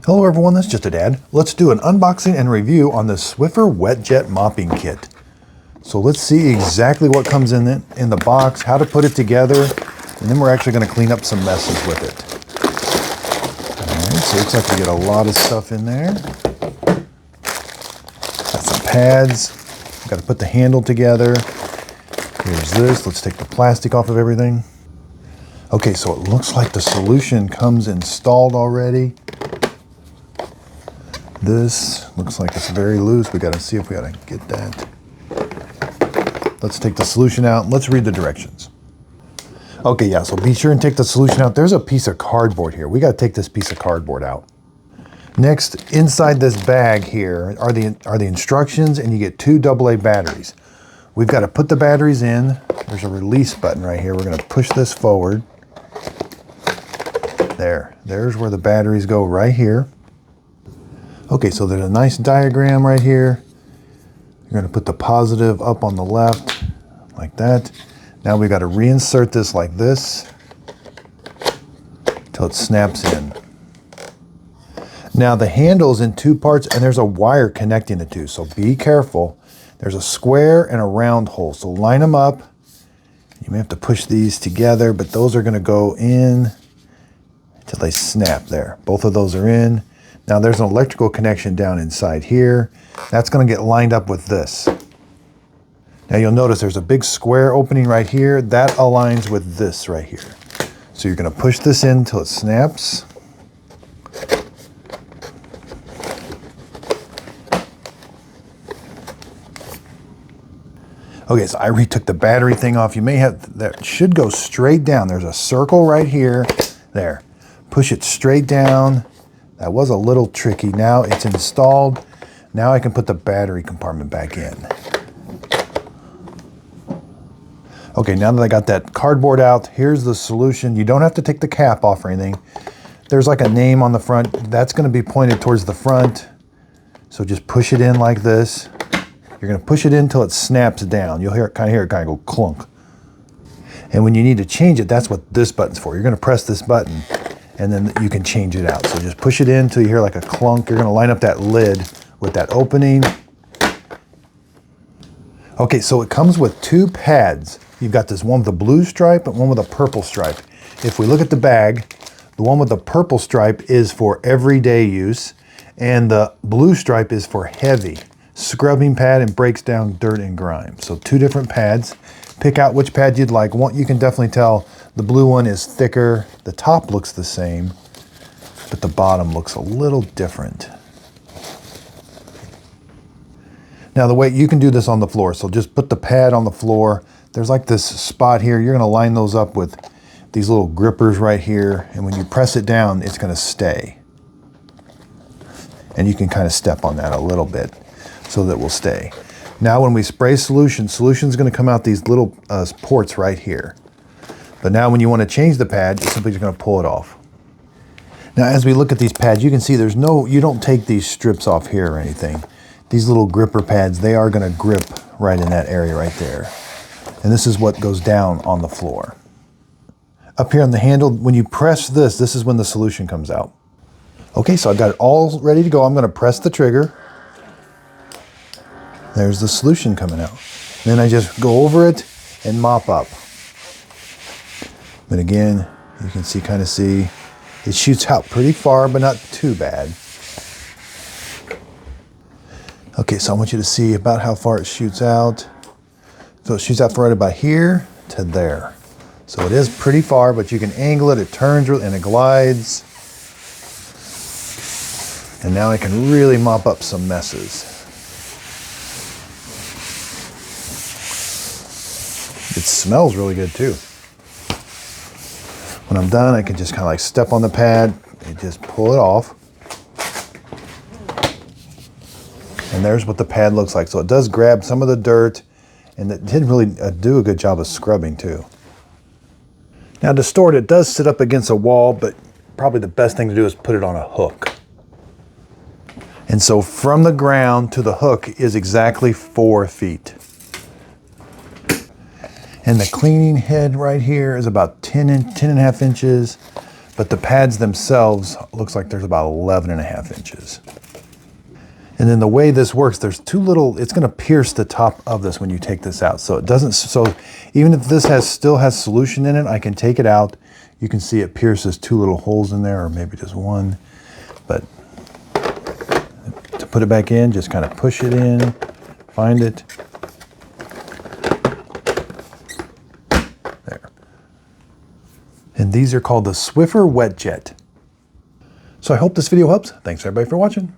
Hello everyone, this is Just a Dad. Let's do an unboxing and review on the Swiffer WetJet mopping kit. So let's see exactly what comes in the box, how to put it together, and then we're actually going to clean up some messes with it. Alright, so it looks like we get a lot of stuff in there. Got some pads. Got to put the handle together. Here's this. Let's take the plastic off of everything. Okay, so it looks like the solution comes installed already. This looks like it's very loose. We got to see if we got to get that. Let's take the solution out. Let's read the directions. Okay, yeah, so be sure and take the solution out. There's a piece of cardboard here. We got to take this piece of cardboard out. Next, inside this bag here are the instructions, and you get 2 AA batteries. We've got to put the batteries in. There's a release button right here. We're going to push this forward. There's where the batteries go right here. Okay, so there's a nice diagram right here. You're going to put the positive up on the left, like that. Now we've got to reinsert this like this until it snaps in. Now the handle's in 2 parts, and there's a wire connecting the two, so be careful. There's a square and a round hole, so line them up. You may have to push these together, but those are going to go in until they snap there. Both of those are in. Now there's an electrical connection down inside here. That's going to get lined up with this. Now you'll notice there's a big square opening right here. That aligns with this right here. So you're going to push this in until it snaps. Okay, so I retook the battery thing off. You may have, that should go straight down. There's a circle right here. There. Push it straight down. That was a little tricky. Now it's installed. Now I can put the battery compartment back in. Okay, now that I got that cardboard out, here's the solution. You don't have to take the cap off or anything. There's like a name on the front. That's going to be pointed towards the front. So just push it in like this. You're going to push it in until it snaps down. You'll kind of go clunk. And when you need to change it, that's what this button's for. You're going to press this button, and then you can change it out. So just push it in until you hear like a clunk. You're going to line up that lid with that opening. Okay, so it comes with 2 pads. You've got this one with a blue stripe and one with a purple stripe. If we look at the bag, the one with the purple stripe is for everyday use, and the blue stripe is for heavy scrubbing pad and breaks down dirt and grime. So 2 different pads. Pick out which pad you'd like. One, you can definitely tell the blue one is thicker. The top looks the same, but the bottom looks a little different. Now the way you can do this on the floor, so just put the pad on the floor. There's like this spot here. You're going to line those up with these little grippers right here, and when you press it down, it's going to stay. And you can kind of step on that a little bit so that it will stay. Now when we spray solution's going to come out these little ports right here. But now when you want to change the pad, you're simply just going to pull it off. Now as we look at these pads, you can see you don't take these strips off here or anything. These little gripper pads, they are going to grip right in that area right there. And this is what goes down on the floor. Up here on the handle, when you press this, this is when the solution comes out. Okay, so I got it all ready to go. I'm going to press the trigger. There's the solution coming out. Then I just go over it and mop up. But again, you can kind of see, it shoots out pretty far, but not too bad. Okay, so I want you to see about how far it shoots out. So it shoots out from right about here to there. So it is pretty far, but you can angle it, it turns and it glides. And now I can really mop up some messes. It smells really good too. When I'm done, I can just kind of like step on the pad and just pull it off. And there's what the pad looks like. So it does grab some of the dirt, and it did really do a good job of scrubbing too. Now to store it, it does sit up against a wall, but probably the best thing to do is put it on a hook. And so from the ground to the hook is exactly 4 feet. And the cleaning head right here is about 10 and a half inches. but the pads themselves looks like there's about 11.5 inches. And then the way this works, there's it's going to pierce the top of this when you take this out. So it doesn't, so even if this still has solution in it, I can take it out. You can see it pierces 2 little holes in there, or maybe just 1. But to put it back in, just kind of push it in, find it. There. And these are called the Swiffer WetJet. So I hope this video helps. Thanks everybody for watching.